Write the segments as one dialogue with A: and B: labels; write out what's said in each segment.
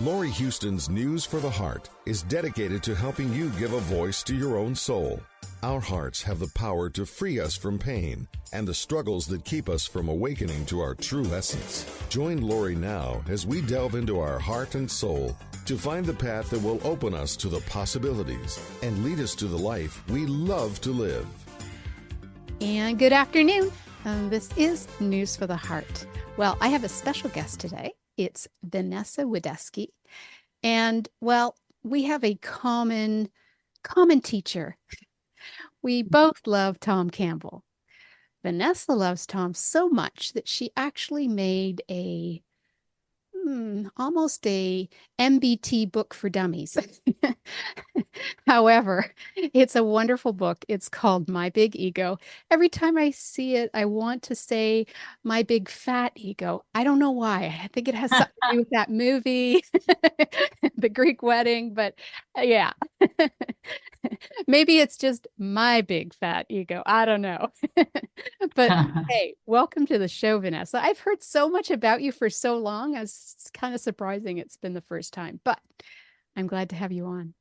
A: Lori Houston's News for the Heart is dedicated to helping you give a voice to your own soul. Our hearts have the power to free us from pain and the struggles that keep us from awakening to our true essence. Join Lori now as we delve into our heart and soul to find the path that will open us to the possibilities and lead us to the life we love to live.
B: And good afternoon. This is News for the Heart. Well, I have a special guest today. It's Vanessa Wideski. And, well, we have a common teacher. We both love Tom Campbell. Vanessa loves Tom so much that she actually made almost a MBT book for dummies. However, it's a wonderful book. It's called My Big Ego. Every time I see it, I want to say My Big Fat Ego. I don't know why. I think it has something to do with that movie, The Greek Wedding, but yeah. Maybe it's just my big fat ego. I don't know. But hey, welcome to the show, Vanessa. I've heard so much about you for so long. It's kind of surprising it's been the first time, but I'm glad to have you on.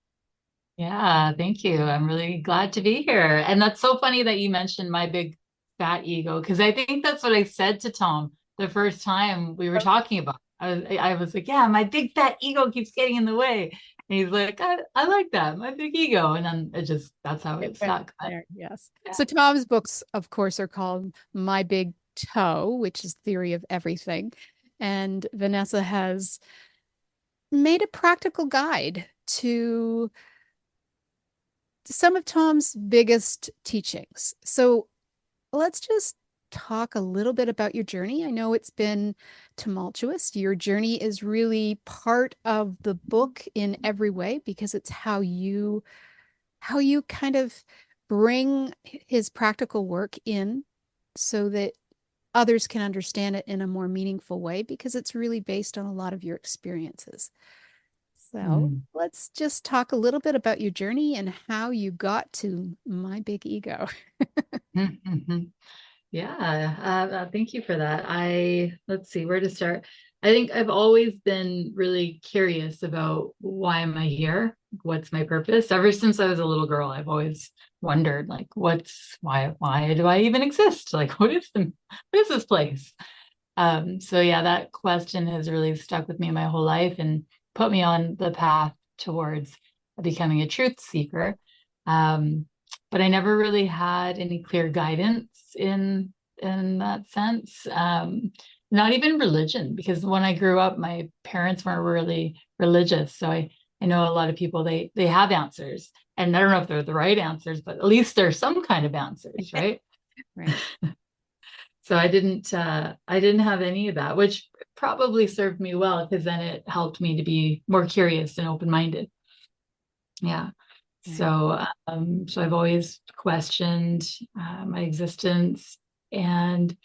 C: Yeah, thank you. I'm really glad to be here. And that's so funny that you mentioned my big fat ego, because I think that's what I said to Tom the first time we were talking about. I was like, yeah, my big fat ego keeps getting in the way. And he's like, I like that, my big ego. And then that's how it stuck.
B: There, yes. Yeah. So Tom's books, of course, are called My Big Toe, which is Theory of Everything. And Vanessa has made a practical guide to some of Tom's biggest teachings. So let's just talk a little bit about your journey. I know it's been tumultuous. Your journey is really part of the book in every way, because it's how you kind of bring his practical work in so that others can understand it in a more meaningful way, because it's really based on a lot of your experiences. So let's just talk a little bit about your journey and how you got to My Big Ego.
C: Yeah, thank you for that. Let's see where to start. I think I've always been really curious about why am I here? What's my purpose? Ever since I was a little girl, I've always wondered, like, why do I even exist? Like, what is this place? So yeah, that question has really stuck with me my whole life and put me on the path towards becoming a truth seeker. But I never really had any clear guidance in that sense. Not even religion, because when I grew up, my parents weren't really religious. So I know a lot of people, they have answers, and I don't know if they're the right answers, but at least there's some kind of answers, right?
B: Right.
C: So I didn't have any of that, which probably served me well, because then it helped me to be more curious and open-minded. Yeah. So I've always questioned my existence, and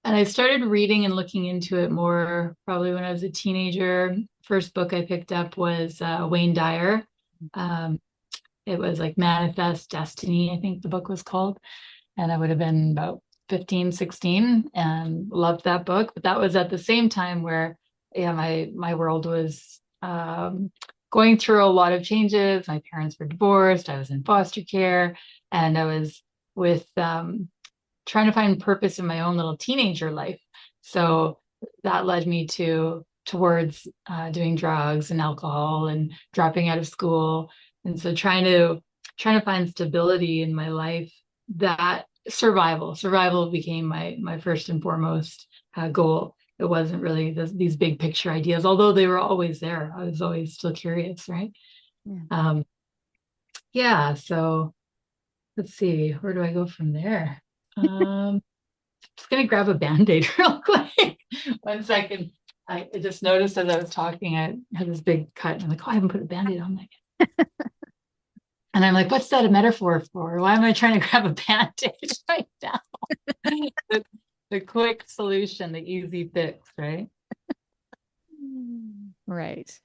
C: I started reading and looking into it more probably when I was a teenager. First book I picked up was Wayne Dyer. It was like Manifest Destiny, I think the book was called. And I would have been about 15, 16 and loved that book. But that was at the same time where, yeah, my world was going through a lot of changes. My parents were divorced. I was in foster care, and I was with trying to find purpose in my own little teenager life. So that led me towards doing drugs and alcohol and dropping out of school. And so trying to find stability in my life, that survival became my first and foremost goal. It wasn't really these big picture ideas, although they were always there. I was always still curious, right? Yeah. So let's see, where do I go from there? Just gonna grab a Band-Aid real quick. 1 second. I just noticed as I was talking, I had this big cut, and I'm like, oh, I haven't put a Band-Aid on my head. And I'm like, what's that a metaphor for? Why am I trying to grab a Band-Aid right now? The quick solution, the easy fix, right?
B: Right.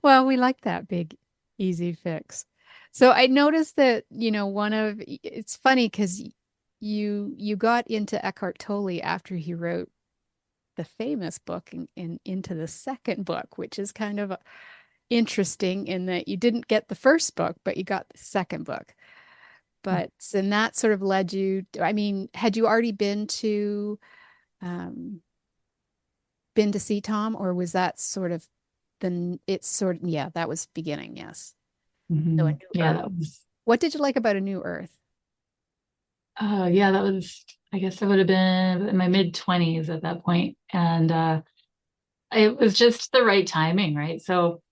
B: Well, we like that big, easy fix. So I noticed that, it's funny because you got into Eckhart Tolle after he wrote the famous book into the second book, which is kind of interesting in that you didn't get the first book, but you got the second book. But and that sort of led you, I mean, had you already been to see Tom, or was that sort of yeah, that was beginning, yes. So A New
C: Yeah,
B: Earth.
C: that was
B: What did you like about A New Earth?
C: yeah, that was, I guess I would have been in my mid-20s at that point. And it was just the right timing, right? So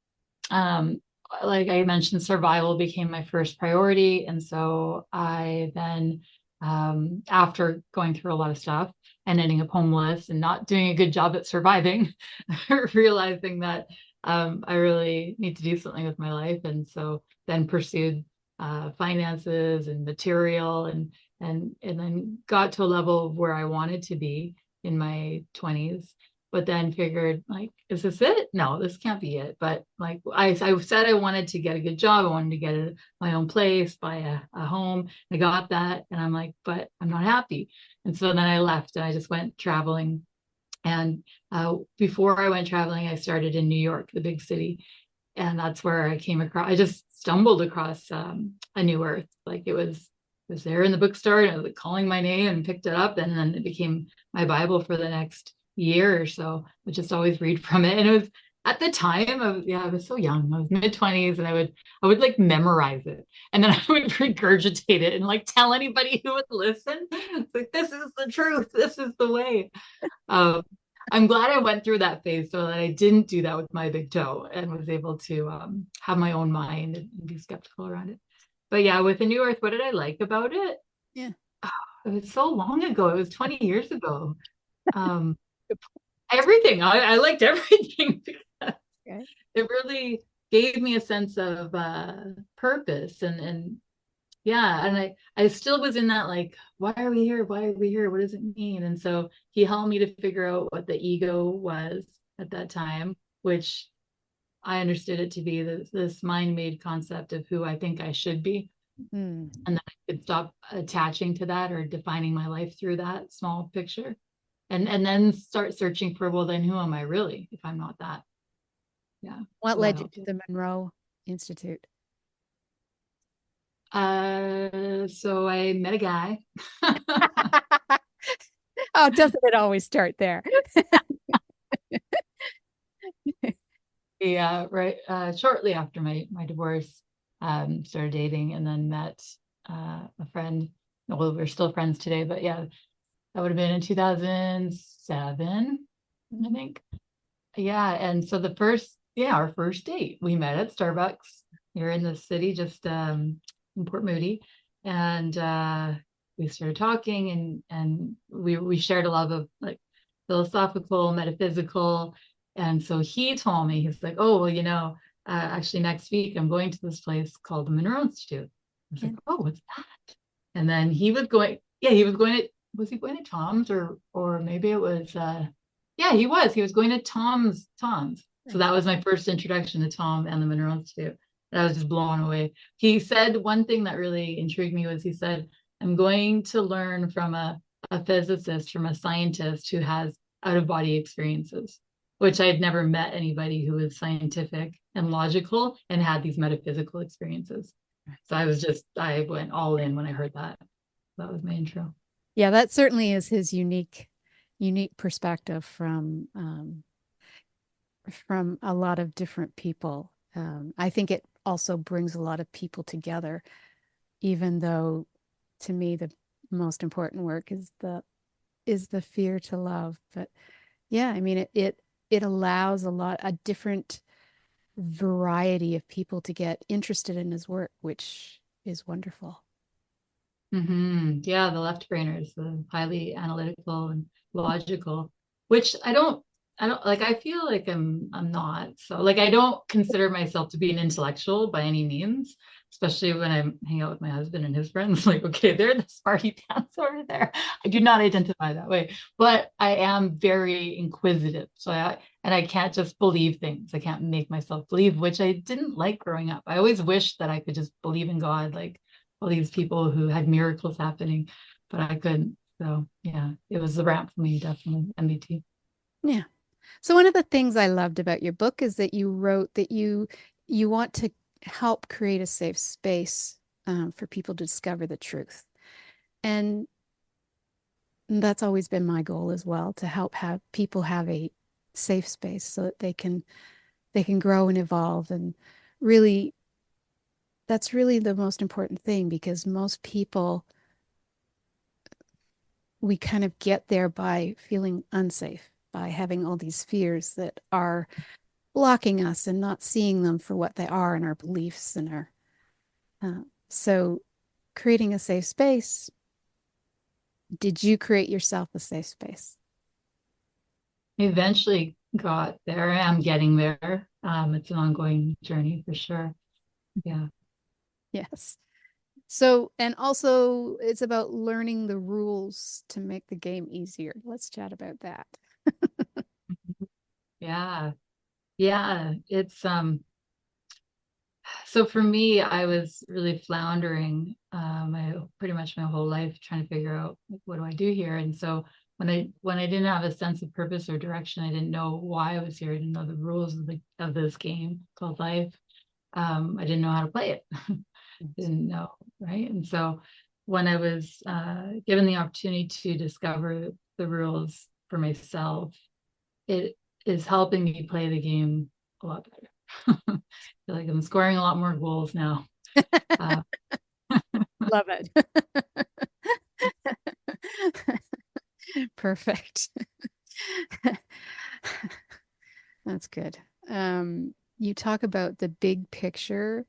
C: um like I mentioned, survival became my first priority. And so I then after going through a lot of stuff and ending up homeless and not doing a good job at surviving, realizing that I really need to do something with my life. And so then pursued finances and material and then got to a level of where I wanted to be in my 20s, but then figured like, is this it? No, this can't be it. But like I said, I wanted to get a good job. I wanted to get my own place, buy a home. I got that. And I'm like, but I'm not happy. And so then I left and I just went traveling. And before I went traveling, I started in New York, the big city. And that's where I just stumbled across A New Earth. Like it was there in the bookstore and I was like calling my name and picked it up. And then it became my Bible for the next year or so. I would just always read from it. And it was at the time I was so young. I was mid-20s and I would like memorize it. And then I would regurgitate it and like tell anybody who would listen. It's like, this is the truth. This is the way. I'm glad I went through that phase so that I didn't do that with my big toe and was able to have my own mind and be skeptical around it. But yeah, with A New Earth, what did I like about it?
B: Yeah.
C: Oh, it was so long ago. It was 20 years ago. Um, everything. I liked everything because
B: Okay.
C: it really gave me a sense of purpose and yeah, and I still was in that like, why are we here? Why are we here? What does it mean? And so he helped me to figure out what the ego was at that time, which I understood it to be this mind-made concept of who I think I should be.
B: Mm.
C: And then I could stop attaching to that or defining my life through that small picture. And then start searching for, well, then who am I really if I'm not that? Yeah.
B: What
C: So that
B: led you
C: helped.
B: to the Monroe Institute?
C: So I met a guy.
B: Oh, doesn't it always start there?
C: Yeah, right. Shortly after my divorce, started dating and then met a friend. Well, we're still friends today, but yeah, that would have been in 2007, I think. Yeah, and so our first date, we met at Starbucks here in the city, just in Port Moody, and we started talking, and we shared a love of like philosophical, metaphysical, and so he told me he's like, oh well, actually next week I'm going to this place called the Monroe Institute. I was like, oh, what's that? And then he was going, yeah, was he going to Tom's or maybe it was yeah, he was going to Tom's. So that was my first introduction to Tom and the Monroe Institute. And I was just blown away. He said one thing that really intrigued me was he said, I'm going to learn from a physicist, from a scientist who has out-of-body experiences, which I had never met anybody who was scientific and logical and had these metaphysical experiences. So I went all in when I heard that. That was my intro.
B: Yeah, that certainly is his unique perspective from a lot of different people. I think it also brings a lot of people together, even though to me the most important work is the fear to love. But yeah, I mean it allows a different variety of people to get interested in his work, which is wonderful.
C: Yeah, the left brainers, the highly analytical and logical, which I don't like. I feel like I'm not. So like, I don't consider myself to be an intellectual by any means, especially when I hang out with my husband and his friends. Like, okay, they're the smarty pants over there. I do not identify that way, but I am very inquisitive. So I can't just believe things. I can't make myself believe, which I didn't like growing up. I always wished that I could just believe in God, like all these people who had miracles happening, but I couldn't. So yeah, it was the ramp for me, definitely. MBT.
B: Yeah. So one of the things I loved about your book is that you wrote that you want to help create a safe space for people to discover the truth. And that's always been my goal as well, to help have people have a safe space so that they can grow and evolve. And really, that's really the most important thing, because most people, we kind of get there by feeling unsafe, by having all these fears that are blocking us and not seeing them for what they are, and our beliefs and our so creating a safe space. Did you create yourself a safe space?
C: I eventually got there. I'm getting there. It's an ongoing journey for sure. Yeah.
B: Yes. So, and also it's about learning the rules to make the game easier. Let's chat about that.
C: Yeah. Yeah. It's so for me, I was really floundering my pretty much my whole life trying to figure out, like, what do I do here? And so when I didn't have a sense of purpose or direction, I didn't know why I was here. I didn't know the rules of this game called life. I didn't know how to play it. Didn't know, right? And so when I was given the opportunity to discover the rules for myself, it is helping me play the game a lot better. I feel like I'm scoring a lot more goals now. Uh,
B: Love it. Perfect. That's good. You talk about the big picture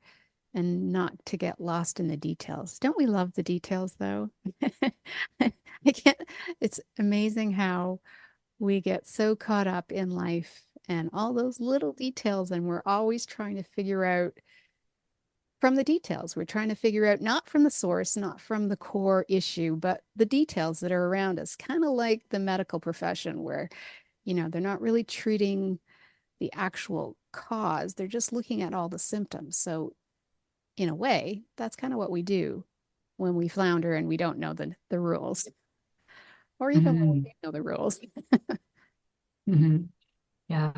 B: and not to get lost in the details. Don't we love the details though? I can't, it's amazing how we get so caught up in life and all those little details, and we're always trying to figure out from the details. We're trying to figure out not from the source, not from the core issue, but the details that are around us, kind of like the medical profession, where, they're not really treating the actual cause, they're just looking at all the symptoms. So, in a way, that's kind of what we do when we flounder and we don't know the rules, or even when we
C: mhm,
B: do know the rules.
C: mhm. Yeah.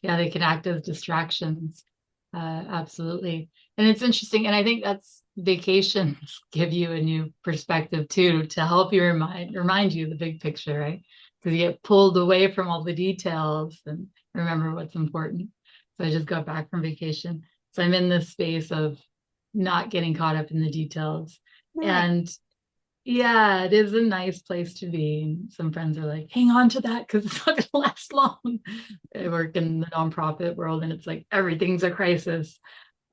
C: Yeah, they can act as distractions. Absolutely. And it's interesting. And I think that's vacations give you a new perspective too, to help you remind you the big picture, right? Because you get pulled away from all the details and remember what's important. So I just got back from vacation. So I'm in this space of not getting caught up in the details.
B: Nice.
C: And yeah, it is a nice place to be. And some friends are like, hang on to that because it's not going to last long. I work in the nonprofit world and it's like everything's a crisis.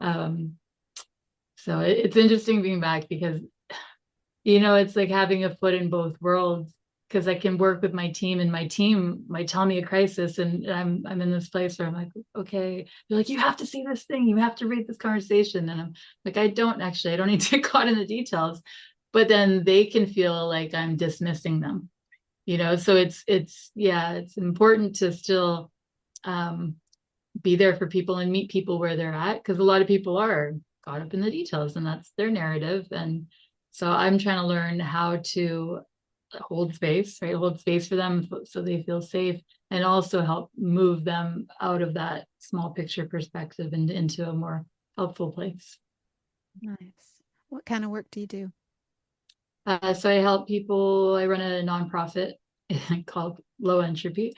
C: Um, so it's interesting being back because, it's like having a foot in both worlds, because I can work with my team and my team might tell me a crisis, and I'm in this place where I'm like, okay, they're like, you have to see this thing, you have to read this conversation. And I'm like, I don't need to get caught in the details. But then they can feel like I'm dismissing them, so it's important to still um, be there for people and meet people where they're at, because a lot of people are caught up in the details and that's their narrative. And so I'm trying to learn how to hold space, right? Hold space for them so they feel safe, and also help move them out of that small picture perspective and into a more helpful place.
B: Nice. What kind of work do you do?
C: So I help people. I run a nonprofit called Low Entropy.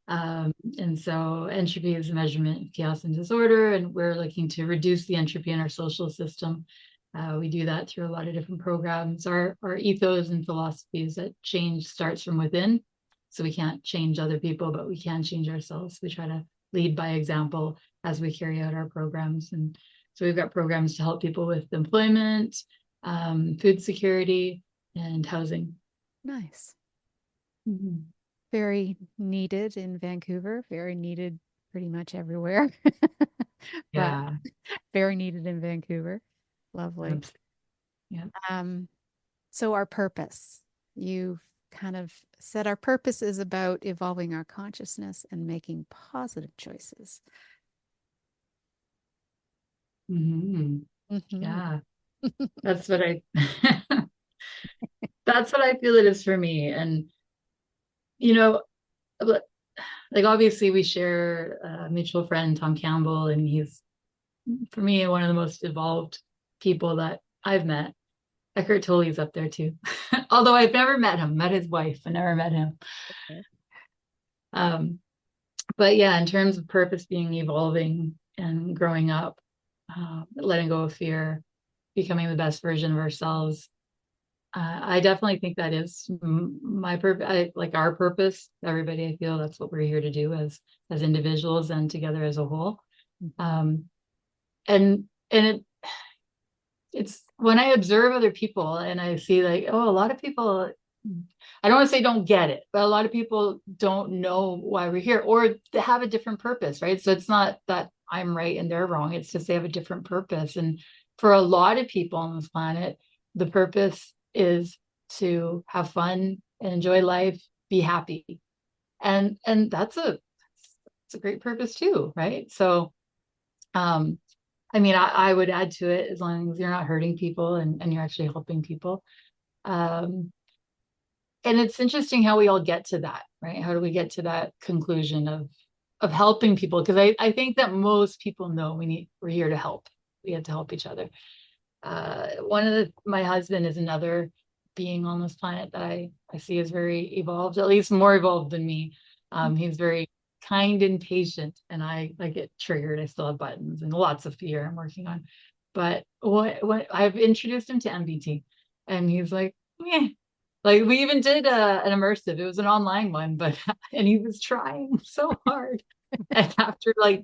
C: And so entropy is a measurement of chaos and disorder, and we're looking to reduce the entropy in our social system. We do that through a lot of different programs. Our ethos and philosophy is that change starts from within. So we can't change other people, but we can change ourselves. We try to lead by example as we carry out our programs. And so we've got programs to help people with employment, food security, and housing.
B: Nice.
C: Mhm.
B: Very needed in Vancouver, very needed pretty much everywhere, but
C: Yeah.
B: very needed in Vancouver. Lovely.
C: Absolutely. Yeah.
B: Um, so our purpose, you've kind of said our purpose is about evolving our consciousness and making positive choices.
C: Mhm.
B: Mhm.
C: Yeah. That's what I that's what I feel it is for me. And you know, like obviously we share a mutual friend, Tom Campbell, and he's, for me, one of the most evolved people that I've met. Eckhart Tolle's up there too. Although I've never met him, met his wife, I never met him. Um, but yeah, in terms of purpose being evolving and growing up, letting go of fear, becoming the best version of ourselves. I definitely think that is my purpose, like our purpose. Everybody, I feel that's what we're here to do as individuals and together as a whole. And it's when I observe other people and I see like, oh, a lot of people, I don't want to say don't get it, but a lot of people don't know why we're here, or they have a different purpose, right? So it's not that I'm right and they're wrong. It's just they have a different purpose. And for a lot of people on this planet, the purpose is to have fun and enjoy life, be happy. And that's it's a great purpose too, right? So I mean, I would add to it as long as you're not hurting people and you're actually helping people. And it's interesting how we all get to that, right? How do we get to that conclusion of helping people? Because I think that most people know we're here to help. We have to help each other. My husband is another being on this planet that I see is very evolved, at least more evolved than me. He's very kind and patient, and I get triggered. I still have buttons and lots of fear I'm working on. But what I've introduced him to MBT, and he's like, yeah. Like we even did an immersive. It was an online one, but and he was trying so hard. And after like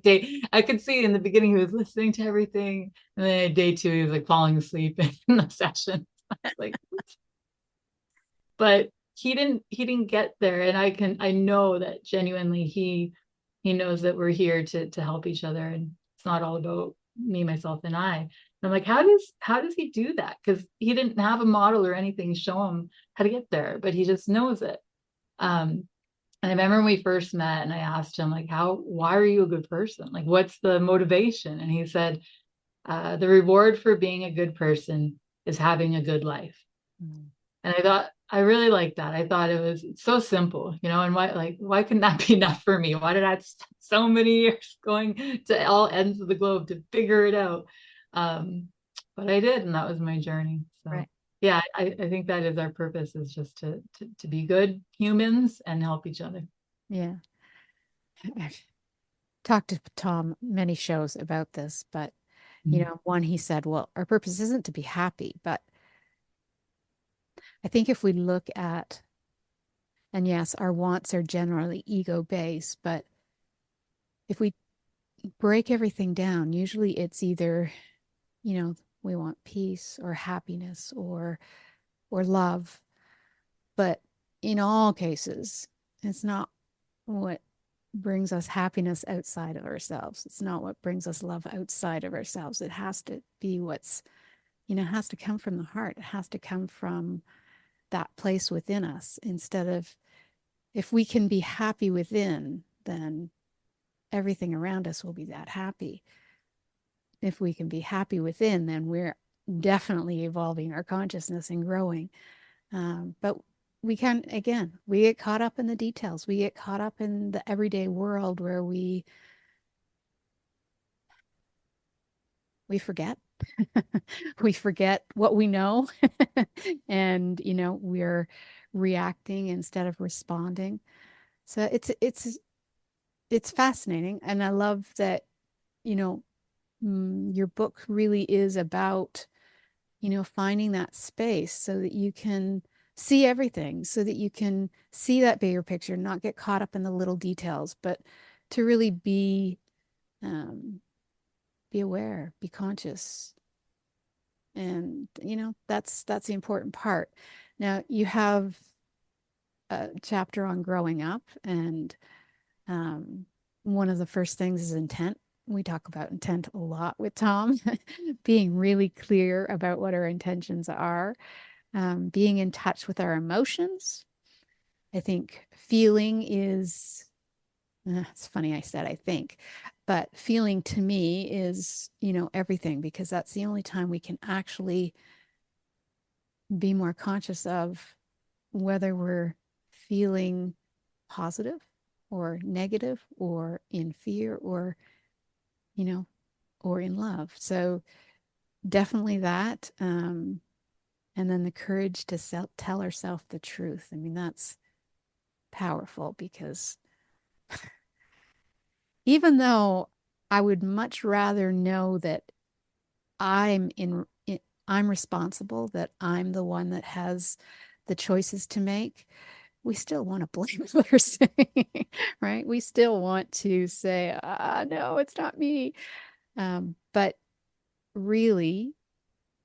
C: I could see in the beginning he was listening to everything, and then day 2 he was like falling asleep in the session. I was like, but he didn't get there, and I know that genuinely he knows that we're here to help each other, and it's not all about me, myself, and I. And I'm like, how does he do that? Because he didn't have a model or anything show him how to get there, but he just knows it. And I remember when we first met and I asked him, like, why are you a good person? Like, what's the motivation? And he said, the reward for being a good person is having a good life. And I thought, I really liked that. I thought it's so simple, and why couldn't that be enough for me? Why did I spend so many years going to all ends of the globe to figure it out? But I did, and that was my journey. So right. Yeah, I think that is our purpose, is just to be good humans and help each other.
B: Yeah. I've talked to Tom many shows about this, but one, he said, well, our purpose isn't to be happy, but I think if we look at, and yes, our wants are generally ego-based, but if we break everything down, usually it's either, we want peace or happiness or love. But in all cases, it's not what brings us happiness outside of ourselves. It's not what brings us love outside of ourselves. It has to be what's, it has to come from the heart. It has to come from that place within us. Instead of, if we can be happy within, then everything around us will be that happy. If we can be happy within, then we're definitely evolving our consciousness and growing. But we get caught up in the details. We get caught up in the everyday world where we forget. We forget what we know. And, we're reacting instead of responding. So it's fascinating. And I love that, your book really is about, finding that space so that you can see everything, so that you can see that bigger picture, not get caught up in the little details, but to really be aware, be conscious. And, that's the important part. Now, you have a chapter on growing up, and one of the first things is intent. We talk about intent a lot with Tom, being really clear about what our intentions are, being in touch with our emotions. I think feeling is, it's funny I said I think, but feeling to me is, everything, because that's the only time we can actually be more conscious of whether we're feeling positive or negative or in fear or, you know, or in love. So definitely that. And then the courage to tell ourselves the truth. I mean, that's powerful because even though I would much rather know that I'm I'm responsible, that I'm the one that has the choices to make, we still want to blame others, right? We still want to say, no, it's not me. But really,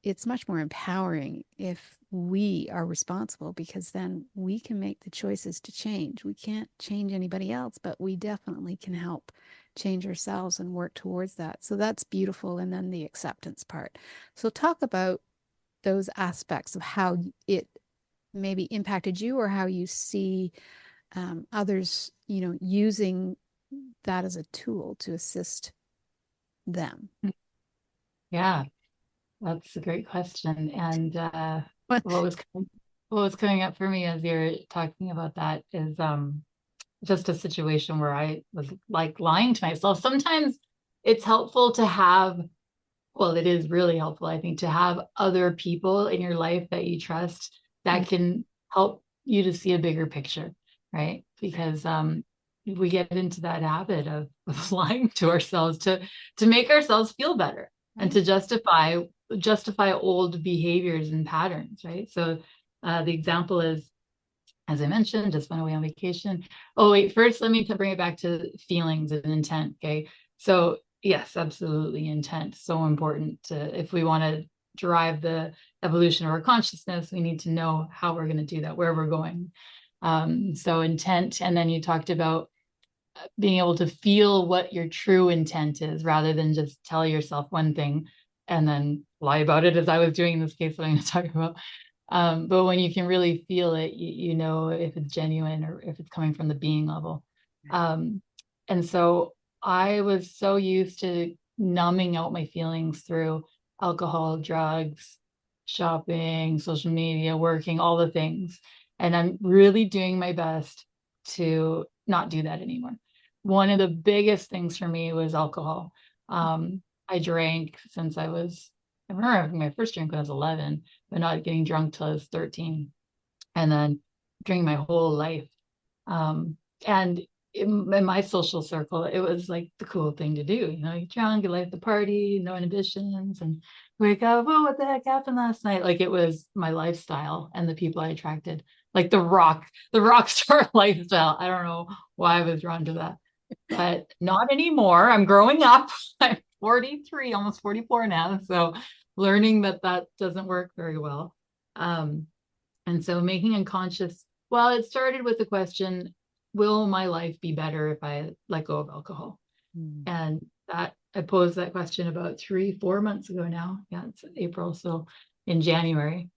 B: it's much more empowering if we are responsible because then we can make the choices to change. We can't change anybody else, but we definitely can help change ourselves and work towards that. So that's beautiful. And then the acceptance part. So talk about those aspects of how it maybe impacted you or how you see others, using that as a tool to assist them.
C: Yeah, that's a great question. And what was coming up for me as you're talking about that is just a situation where I was like lying to myself. Sometimes it's helpful to have, well, it is really helpful, I think, to have other people in your life that you trust that can help you to see a bigger picture, right? Because we get into that habit of lying to ourselves to make ourselves feel better and to justify old behaviors and patterns, right? So the example is, as I mentioned, just went away on vacation. Oh, wait, first, let me bring it back to feelings and intent. Okay. So, yes, absolutely. Intent. So important if we want to drive the evolution of our consciousness, we need to know how we're going to do that, where we're going. So, intent. And then you talked about being able to feel what your true intent is rather than just tell yourself one thing and then lie about it, as I was doing in this case that I'm going to talk about. But when you can really feel it, you know if it's genuine or if it's coming from the being level. And so I was so used to numbing out my feelings through alcohol, drugs, shopping, social media, working, all the things. And I'm really doing my best to not do that anymore. One of the biggest things for me was alcohol. I drank since I remember having my first drink when I was 11, but not getting drunk till I was 13. And then drinking my whole life. And in my social circle, it was like the cool thing to do. You drunk, you like the party, no inhibitions, and wake up, oh, what the heck happened last night? Like it was my lifestyle and the people I attracted, like the rock star lifestyle. I don't know why I was drawn to that, but not anymore. I'm growing up. I'm 43, almost 44 now. So learning that doesn't work very well. And so making unconscious, well, it started with the question, will my life be better if I let go of alcohol? And that I posed that question about 3-4 months ago now. Yeah, it's April. So in January.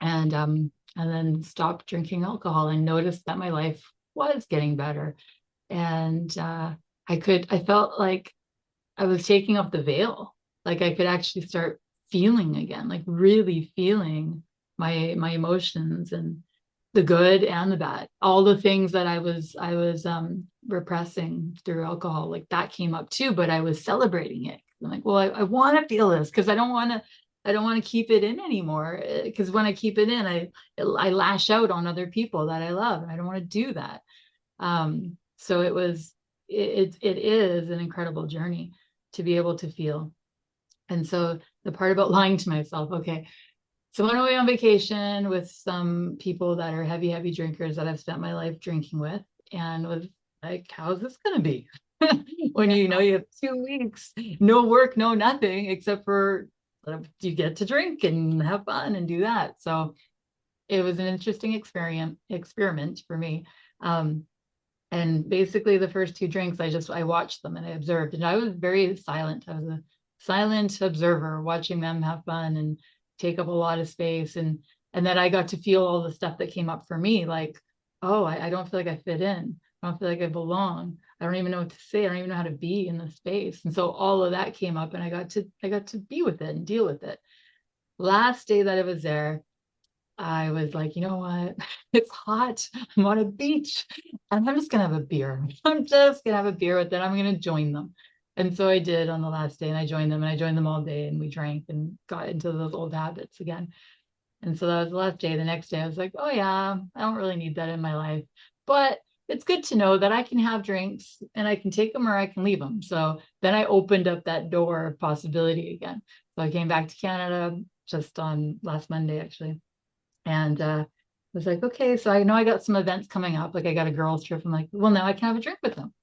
C: And then stopped drinking alcohol and noticed that my life was getting better. And I felt like I was taking off the veil. Like I could actually start feeling again, like really feeling my emotions and the good and the bad, all the things that I was repressing through alcohol, like that came up too, but I was celebrating it. I'm like, well, I want to feel this because I don't want to keep it in anymore. Because when I keep it in, I lash out on other people that I love, and I don't want to do that. So it is an incredible journey to be able to feel. And so the part about lying to myself, okay, so I went away on vacation with some people that are heavy drinkers that I've spent my life drinking with, and was like, how's this going to be? When you have 2 weeks, no work, no nothing, except for you get to drink and have fun and do that. So it was an interesting experiment for me. And basically the first 2 drinks, I watched them and I observed, and I was very silent. I was a silent observer watching them have fun and take up a lot of space. And then I got to feel all the stuff that came up for me, like, oh, I don't feel like I fit in. I don't feel like I belong. I don't even know what to say. I don't even know how to be in the space. And so all of that came up, and I got to be with it and deal with it. Last day that I was there, I was like, you know what? It's hot. I'm on a beach and I'm just going to have a beer. I'm just going to have a beer with them. I'm going to join them. And so I did on the last day, and I joined them, and I joined them all day, and we drank and got into those old habits again. And so that was the last day. The next day I was like, oh yeah, I don't really need that in my life. But it's good to know that I can have drinks and I can take them or I can leave them. So then I opened up that door of possibility again. So I came back to Canada just on last Monday, actually. And was like, okay, so I know I got some events coming up. Like I got a girls trip. I'm like, well, now I can have a drink with them.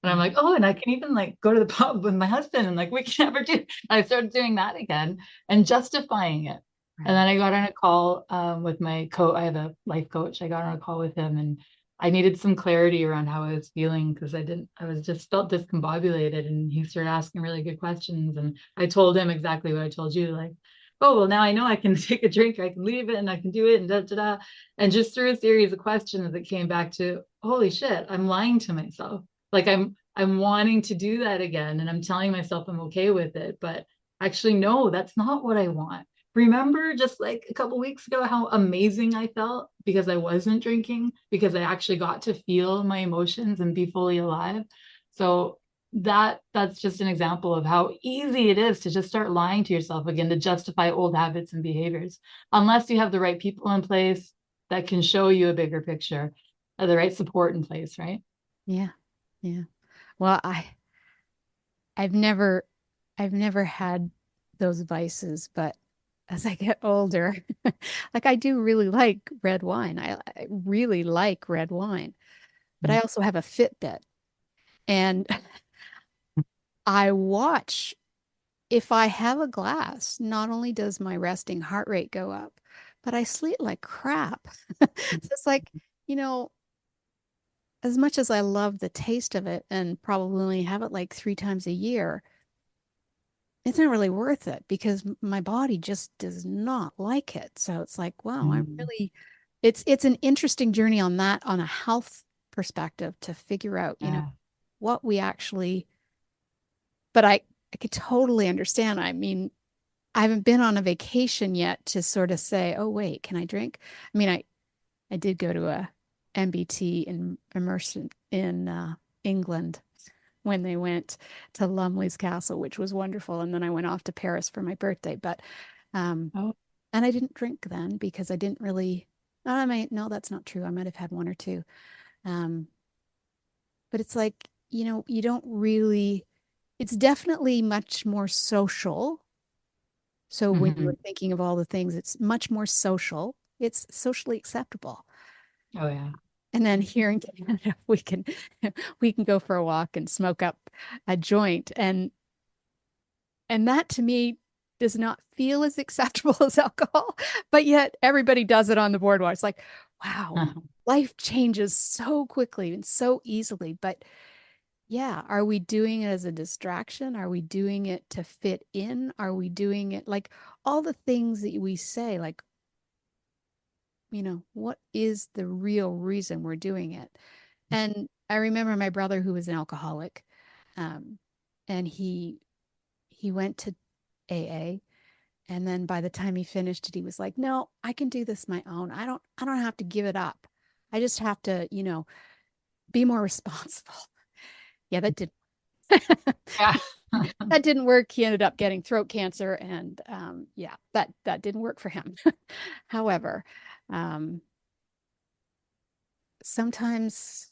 C: And I'm like, oh, and I can even like go to the pub with my husband and like we can never do. I started doing that again and justifying it. And then I got on a call with my coach. I have a life coach. I got on a call with him, and I needed some clarity around how I was feeling because I was just felt discombobulated. And he started asking really good questions. And I told him exactly what I told you, like, oh, well, now I know I can take a drink, I can leave it, and I can do it, and da da da. And just through a series of questions that came back to, holy shit, I'm lying to myself. Like I'm wanting to do that again, and I'm telling myself I'm okay with it, but actually, no, that's not what I want. Remember just like a couple weeks ago how amazing I felt because I wasn't drinking, because I actually got to feel my emotions and be fully alive. So that's just an example of how easy it is to just start lying to yourself again to justify old habits and behaviors, unless you have the right people in place that can show you a bigger picture, or the right support in place, right?
B: Yeah. Yeah. Well, I've never I've never had those vices, but as I get older, like I do really like red wine. I really like red wine, but I also have a Fitbit, and I watch if I have a glass, not only does my resting heart rate go up, but I sleep like crap. So it's like, you know, as much as I love the taste of it and probably only have it like 3 times a year, it's not really worth it because my body just does not like it. So it's like, wow, I'm
C: Mm.
B: really, it's an interesting journey on that, on a health perspective to figure out,
C: Yeah.
B: what we actually, but I could totally understand. I mean, I haven't been on a vacation yet to sort of say, oh, wait, can I drink? I mean, I did go to a MBT in immersion in England when they went to Lumley's Castle, which was wonderful. And then I went off to Paris for my birthday. But um,
C: Oh,
B: and I didn't drink then because I didn't really. No, that's not true. I might have had one or two. Um, but it's like, you don't really. It's definitely much more social. So when you
C: mhm.
B: were thinking of all the things, it's much more social. It's socially acceptable.
C: Oh yeah.
B: And then here in Canada, we can go for a walk and smoke up a joint. And that to me does not feel as acceptable as alcohol, but yet everybody does it on the boardwalk. It's like, wow, life changes so quickly and so easily. But yeah, are we doing it as a distraction? Are we doing it to fit in? Are we doing it like all the things that we say, like, what is the real reason we're doing it? And I remember my brother who was an alcoholic, um, and he went to AA, and then by the time he finished it, he was like, "No, I can do this my own. I don't have to give it up. I just have to, be more responsible." Yeah, that did
C: Yeah.
B: that didn't work. He ended up getting throat cancer, and yeah, that didn't work for him. However, um, sometimes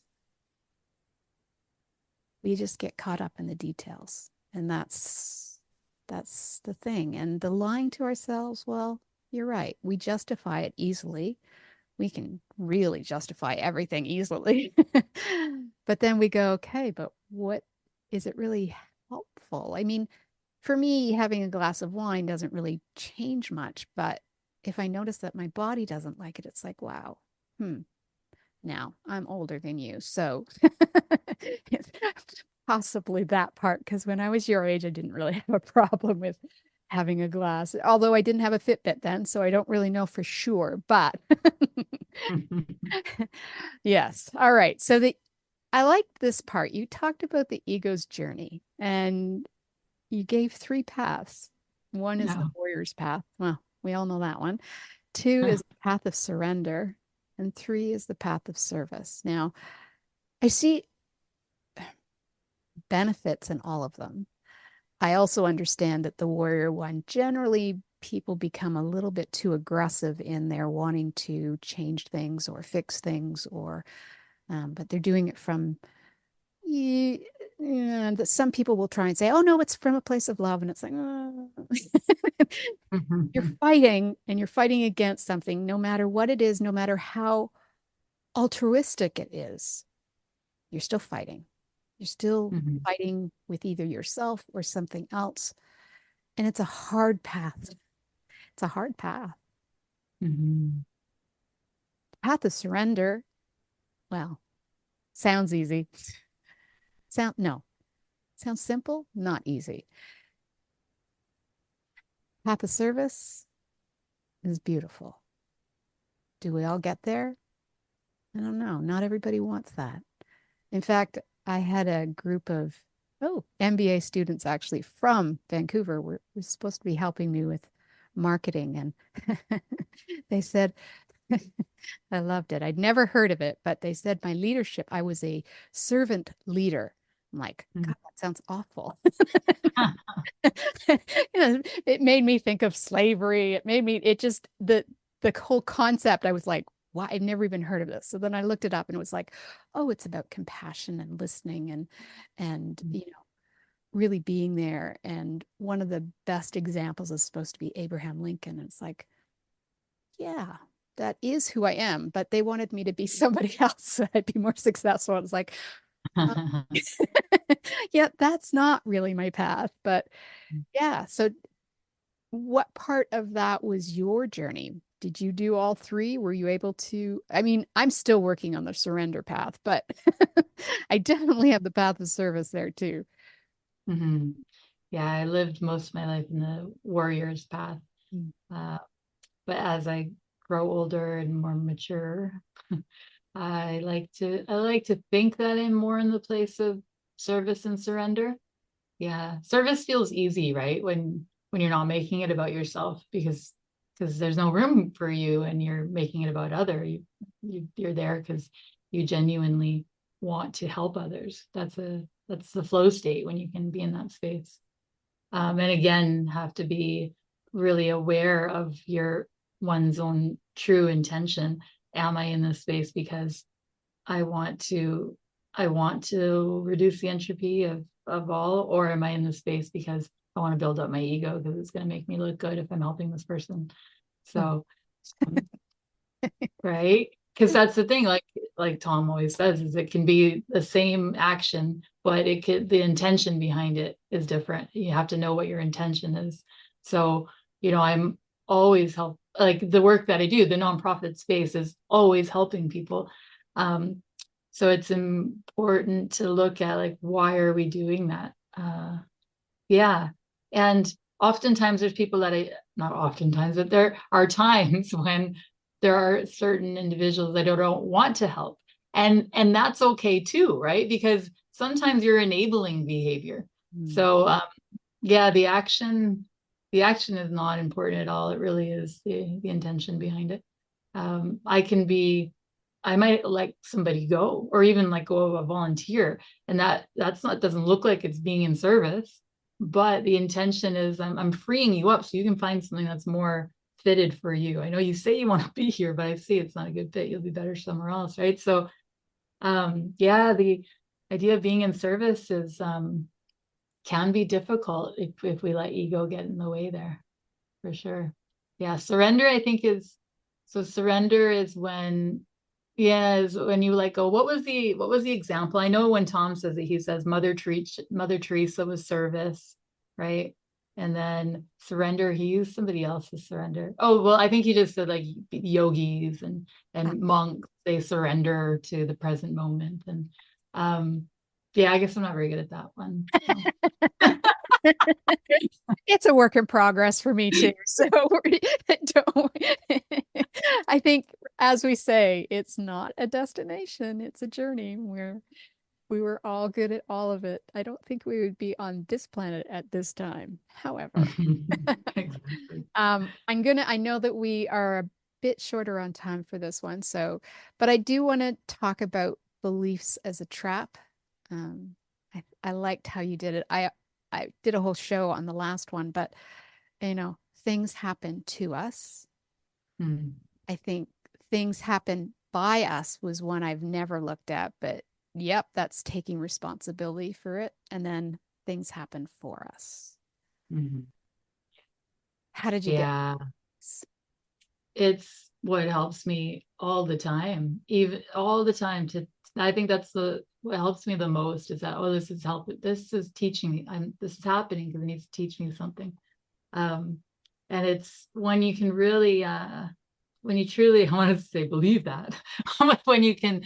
B: we just get caught up in the details, and that's the thing. And the lying to ourselves, well, you're right. We justify it easily. We can really justify everything easily. But then we go, okay, but what is it really helpful? I mean, for me, having a glass of wine doesn't really change much, but if I notice that my body doesn't like it, it's like, wow, hmm, now I'm older than you. So it's possibly that part, because when I was your age, I didn't really have a problem with having a glass, although I didn't have a Fitbit then, so I don't really know for sure. But yes. All right. So I liked this part. You talked about the ego's journey and you gave 3 paths. One is the
C: Yeah.
B: warrior's path. Well, we all know that one. 2 is path of surrender, and 3 is the path of service. Now, I see benefits in all of them. I also understand that the warrior one, generally people become a little bit too aggressive in their wanting to change things or fix things, or but they're doing it from that some people will try and say, oh no, it's from a place of love, and it's like you're fighting, and you're fighting against something, no matter what it is, no matter how altruistic it is, you're still fighting. You're still fighting with either yourself or something else. And it's a hard path. It's a hard path. Path of surrender, well, sounds easy. Sounds simple, not easy. Path of service is beautiful. Do we all get there? I don't know. Not everybody wants that. In fact, I had a group of MBA students actually from Vancouver were supposed to be helping me with marketing, and they said, I loved it. I'd never heard of it, but they said my leadership, I was a servant leader. I'm like, God, that sounds awful. It made me think of slavery. The whole concept, I was like, why? I've never even heard of this. So then I looked it up, and it was like, oh, it's about compassion and listening and really being there. And one of the best examples is supposed to be Abraham Lincoln. And it's like, yeah, that is who I am. But they wanted me to be somebody else so I'd be more successful. It's like, yeah, that's not really my path. But yeah, so what part of that was your journey? Did you do all 3? Were you able to? I mean, I'm still working on the surrender path, but I definitely have the path of service there too.
C: Yeah, I lived most of my life in the warrior's path. But as I grow older and more mature, I like to think that I'm more in the place of service and surrender. Yeah, service feels easy, right? When you're not making it about yourself, because there's no room for you, and you're making it about you're there because you genuinely want to help others. That's the flow state, when you can be in that space. And again, have to be really aware of one's own true intention. Am I in this space because I want to reduce the entropy of all, or am I in this space because I want to build up my ego because it's going to make me look good if I'm helping this person? So, right? Because that's the thing, like Tom always says, is it can be the same action, but the intention behind it is different. You have to know what your intention is. So, I'm always like the work that I do, the nonprofit space is always helping people. So it's important to look at, like, why are we doing that? Yeah. And oftentimes there's people not oftentimes, but there are times when there are certain individuals that don't want to help. And that's okay too, right? Because sometimes you're enabling behavior. So yeah, the action is not important at all. It really is the intention behind it. I might let somebody go, or even like go a volunteer, and doesn't look like it's being in service, but the intention is I'm freeing you up so you can find something that's more fitted for you. I know you say you want to be here, but I see it's not a good fit. You'll be better somewhere else, right? So yeah, the idea of being in service can be difficult if we let ego get in the way there, for sure. Yeah, surrender, I think surrender is when you let go. What was the example? I know when Tom says it, he says Mother Teresa was service, right? And then surrender, he used somebody else's surrender. Oh, well, I think he just said like yogis and monks, they surrender to the present moment. And yeah, I guess I'm not very good at that one.
B: It's a work in progress for me too. So I think, as we say, it's not a destination, it's a journey where we were all good at all of it. I don't think we would be on this planet at this time. However,
C: Exactly.
B: I know that we are bit shorter on time for this one. So, but I do want to talk about beliefs as a trap. I liked how you did it. I did a whole show on the last one, but things happen to us.
C: Mm.
B: I think things happen by us was one I've never looked at, but yep, that's taking responsibility for it. And then things happen for us.
C: Mm-hmm.
B: How did you get
C: Yeah.
B: this?
C: It's what helps me all the time, even all the time I think that's what helps me the most is that, oh, this is this is teaching me, this is happening because it needs to teach me something. And it's when you can really, when you truly, I want to say believe that, when you can,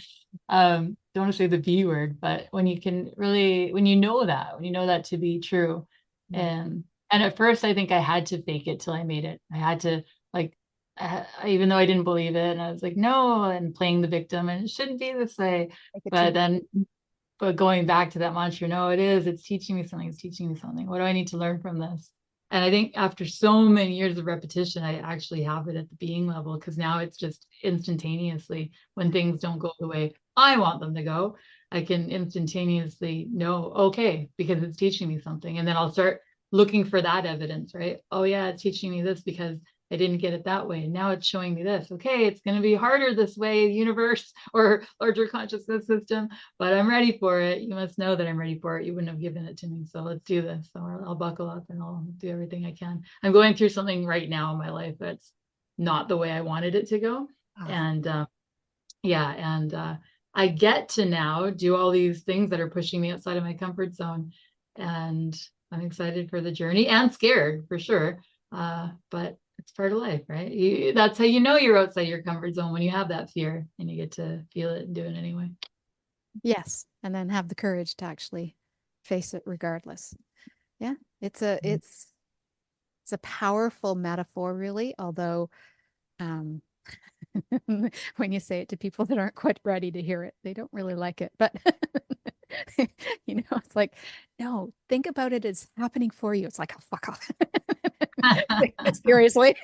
C: don't want to say the B word, but when you can really, when you know that to be true. And at first I think I had to fake it till I made it. I had to like, even though I didn't believe it, and I was like, no, and playing the victim, and it shouldn't be this way. But going back to that mantra, no, it's teaching me something. It's teaching me something. What do I need to learn from this? And I think after so many years of repetition, I actually have it at the being level, because now it's just instantaneously when things don't go the way I want them to go, I can instantaneously know, okay, because it's teaching me something. And then I'll start looking for that evidence, right? Oh yeah, it's teaching me this because I didn't get it that way. Now it's showing me this. Okay, it's going to be harder this way, universe or larger consciousness system, but I'm ready for it. You must know that I'm ready for it. You wouldn't have given it to me. So let's do this. So I'll buckle up and I'll do everything I can. I'm going through something right now in my life that's not the way I wanted it to go. And I get to now do all these things that are pushing me outside of my comfort zone. And I'm excited for the journey and scared for sure. But it's part of life, right? That's how you know you're outside your comfort zone, when you have that fear and you get to feel it and do it anyway.
B: Yes, and then have the courage to actually face it regardless. Yeah, it's a powerful metaphor, really, although when you say it to people that aren't quite ready to hear it, they don't really like it. But it's like, no, think about it as happening for you. It's like, oh, fuck off. Seriously,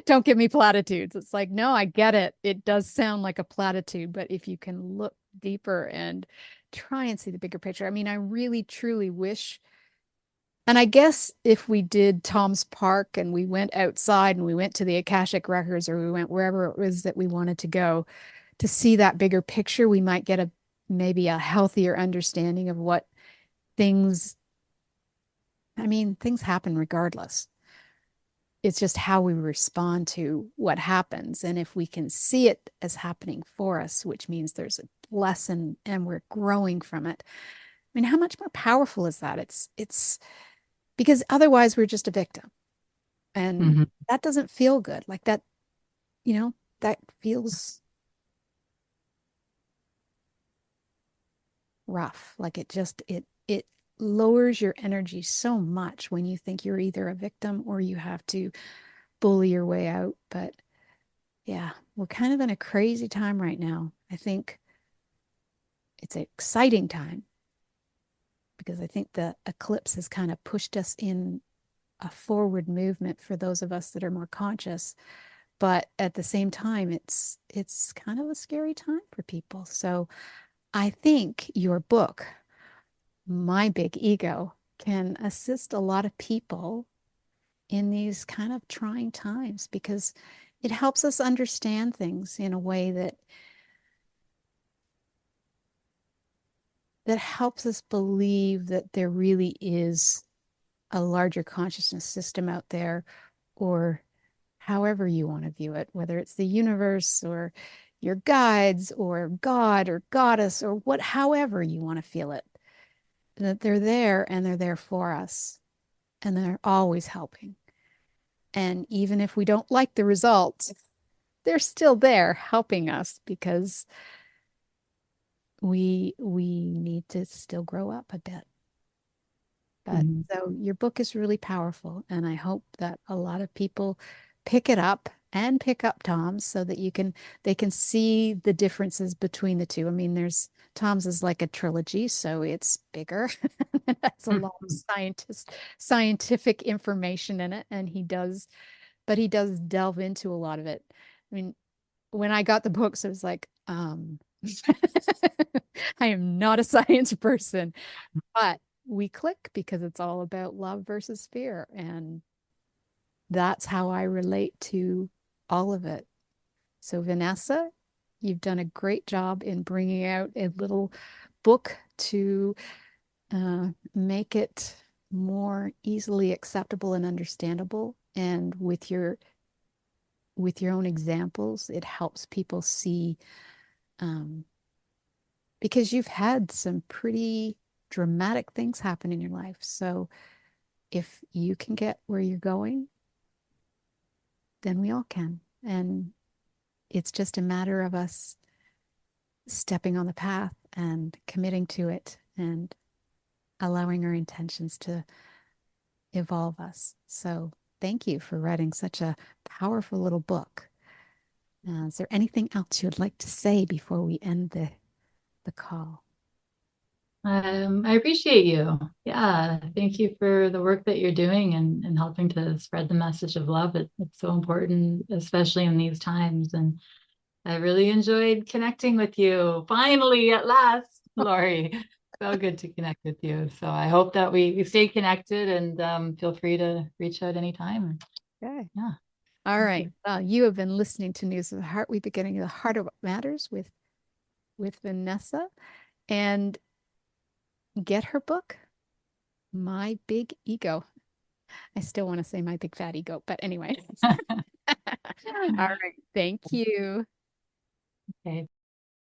B: don't give me platitudes. It's like, no, I get it. It does sound like a platitude, but if you can look deeper and try and see the bigger picture. I mean, I really, truly wish. And I guess if we did Tom's Park and we went outside and we went to the Akashic Records, or we went wherever it was that we wanted to go to see that bigger picture, we might get maybe a healthier understanding of what things happen regardless. It's just how we respond to what happens. And if we can see it as happening for us, which means there's a lesson and we're growing from it. I mean, how much more powerful is that? It's because otherwise we're just a victim. And that doesn't feel good. Like that, that feels rough. Like it lowers your energy so much when you think you're either a victim or you have to bully your way out. But yeah, we're kind of in a crazy time right now. I think it's an exciting time because I think the eclipse has kind of pushed us in a forward movement for those of us that are more conscious. But at the same time, it's kind of a scary time for people. So I think your book, My Big Ego, can assist a lot of people in these kind of trying times, because it helps us understand things in a way that helps us believe that there really is a larger consciousness system out there, or however you want to view it, whether it's the universe or your guides or God or goddess or however you want to feel it, that they're there and they're there for us and they're always helping. And even if we don't like the results, they're still there helping us, because we need to still grow up a bit. But so your book is really powerful, and I hope that a lot of people pick it up and pick up Tom's, so that they can see the differences between the two. I mean, Tom's is like a trilogy, so it's bigger. It has a lot of scientific information in it, and he does but he does delve into a lot of it. I mean, when I got the books, I was like, I am not a science person, but we click because it's all about love versus fear. And that's how I relate to all of it. So, Vanessa, you've done a great job in bringing out a little book to make it more easily acceptable and understandable. And with your own examples, it helps people see, because you've had some pretty dramatic things happen in your life. So if you can get where you're going, then we all can. And it's just a matter of us stepping on the path and committing to it and allowing our intentions to evolve us. So thank you for writing such a powerful little book. Is there anything else you'd like to say before we end the call?
C: I appreciate you. Yeah, thank you for the work that you're doing and helping to spread the message of love. It's so important, especially in these times. And I really enjoyed connecting with you. Finally, at last, Lori. So good to connect with you. So I hope that we stay connected, and feel free to reach out anytime.
B: Okay.
C: Yeah.
B: All right. Well, you have been listening to News of the Heart. We've been getting to the heart of what matters with Vanessa. And get her book, My Big Ego. I still want to say My Big Fat Ego, but anyway. All right. Thank you.
C: Okay.